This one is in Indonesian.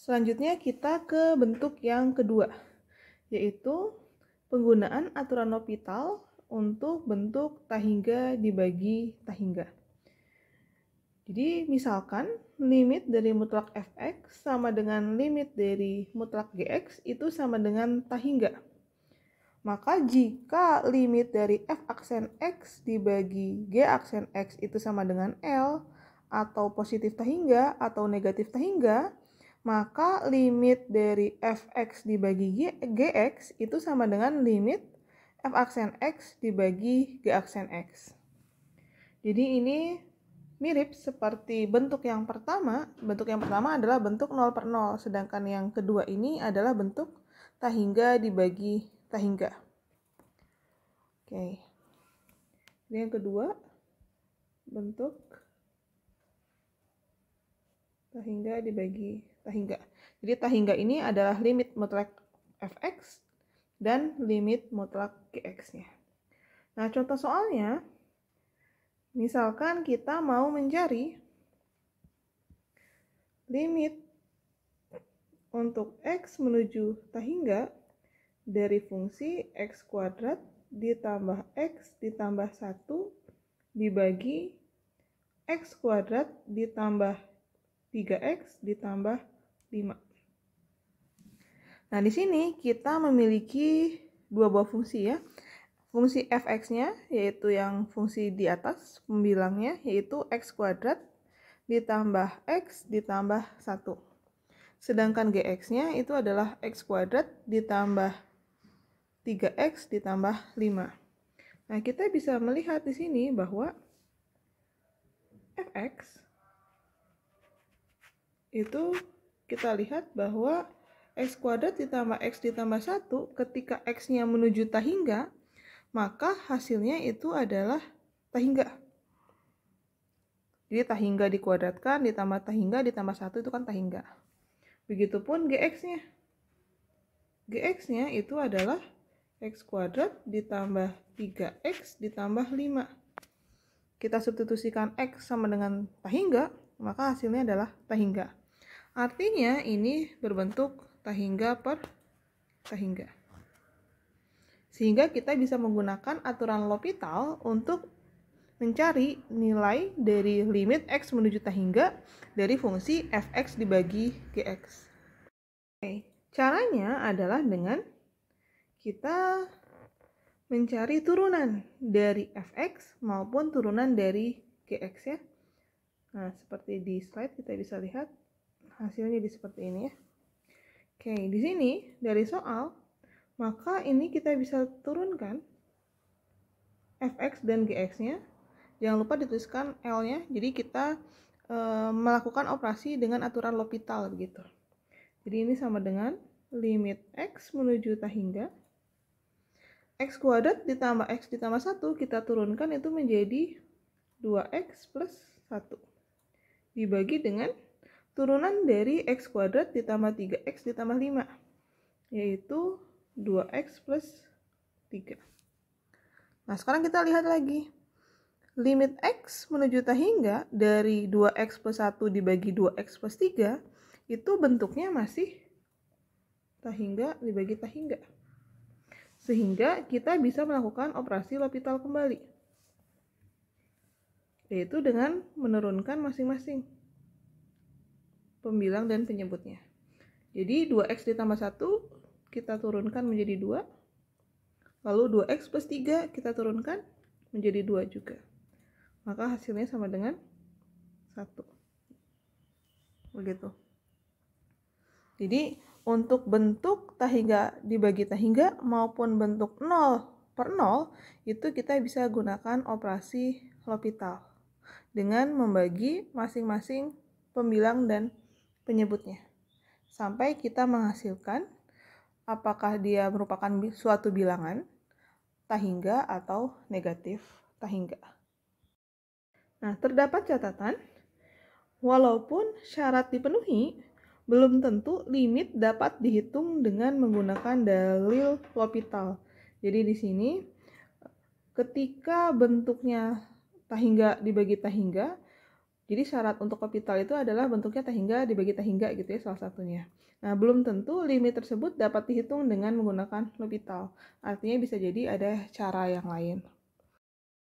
Selanjutnya kita ke bentuk yang kedua, yaitu penggunaan aturan L'Hopital untuk bentuk tahingga dibagi tahingga. Jadi misalkan limit dari mutlak fx sama dengan limit dari mutlak gx itu sama dengan tahingga. Maka jika limit dari f aksen x dibagi g aksen x itu sama dengan L, atau positif tahingga atau negatif tahingga, maka limit dari fx dibagi gx itu sama dengan limit f aksen x dibagi g aksen x. Jadi ini mirip seperti bentuk yang pertama. Bentuk yang pertama adalah bentuk 0/0, sedangkan yang kedua ini adalah bentuk tahingga dibagi tahingga. Oke. Ini yang kedua, bentuk tahingga dibagi tahingga. Jadi tahingga ini adalah limit mutlak fx dan limit mutlak gx-nya. Nah, contoh soalnya, misalkan kita mau mencari limit untuk x menuju tahingga dari fungsi x kuadrat ditambah x ditambah 1 dibagi x kuadrat ditambah 3x ditambah 5. Nah, di sini kita memiliki dua buah fungsi ya. Fungsi fx-nya yaitu yang fungsi di atas pembilangnya yaitu x kuadrat ditambah x ditambah 1. Sedangkan gx-nya itu adalah x kuadrat ditambah 3x ditambah 5. Nah, kita bisa melihat di sini bahwa fx itu kita lihat bahwa x kuadrat ditambah x ditambah 1 ketika x-nya menuju tahingga, maka hasilnya itu adalah tahingga. Jadi tahingga dikuadratkan ditambah tahingga ditambah 1 itu kan tahingga. Begitupun gx-nya. Gx-nya itu adalah x kuadrat ditambah 3x ditambah 5. Kita substitusikan x sama dengan tahingga, maka hasilnya adalah tahingga. Artinya ini berbentuk tahingga per tahingga. Sehingga kita bisa menggunakan aturan L'Hopital untuk mencari nilai dari limit x menuju tahingga dari fungsi fx dibagi gx. Oke, caranya adalah dengan kita mencari turunan dari fx maupun turunan dari gx ya. Nah, seperti di slide kita bisa lihat hasilnya seperti ini ya. Oke, di sini dari soal, maka ini kita bisa turunkan fx dan gx-nya. Jangan lupa dituliskan L-nya. Jadi kita melakukan operasi dengan aturan L'Hopital begitu. Jadi ini sama dengan limit x menuju tahingga. X kuadrat ditambah x ditambah 1 kita turunkan itu menjadi 2x plus 1. Dibagi dengan turunan dari x kuadrat ditambah 3x ditambah 5. Yaitu 2x plus 3. Nah, sekarang kita lihat lagi. Limit x menuju tahingga dari 2x plus 1 dibagi 2x plus 3 itu bentuknya masih tahingga dibagi tahingga. Sehingga kita bisa melakukan operasi L'Hopital kembali. Yaitu dengan menurunkan masing-masing pembilang dan penyebutnya. Jadi 2x ditambah 1 kita turunkan menjadi 2. Lalu 2x plus 3 kita turunkan menjadi 2 juga. Maka hasilnya sama dengan 1. Begitu. Jadi untuk bentuk tahingga dibagi tahingga maupun bentuk 0/0 itu kita bisa gunakan operasi L'Hopital dengan membagi masing-masing pembilang dan penyebutnya sampai kita menghasilkan apakah dia merupakan suatu bilangan tahingga atau negatif tahingga. Nah, terdapat catatan, walaupun syarat dipenuhi, belum tentu limit dapat dihitung dengan menggunakan dalil L'Hopital. Jadi di sini, ketika bentuknya tahingga dibagi tahingga, Jadi syarat untuk L'Hopital itu adalah bentuknya T hingga dibagi T hingga gitu ya, salah satunya. Nah, belum tentu limit tersebut dapat dihitung dengan menggunakan L'Hopital. Artinya bisa jadi ada cara yang lain.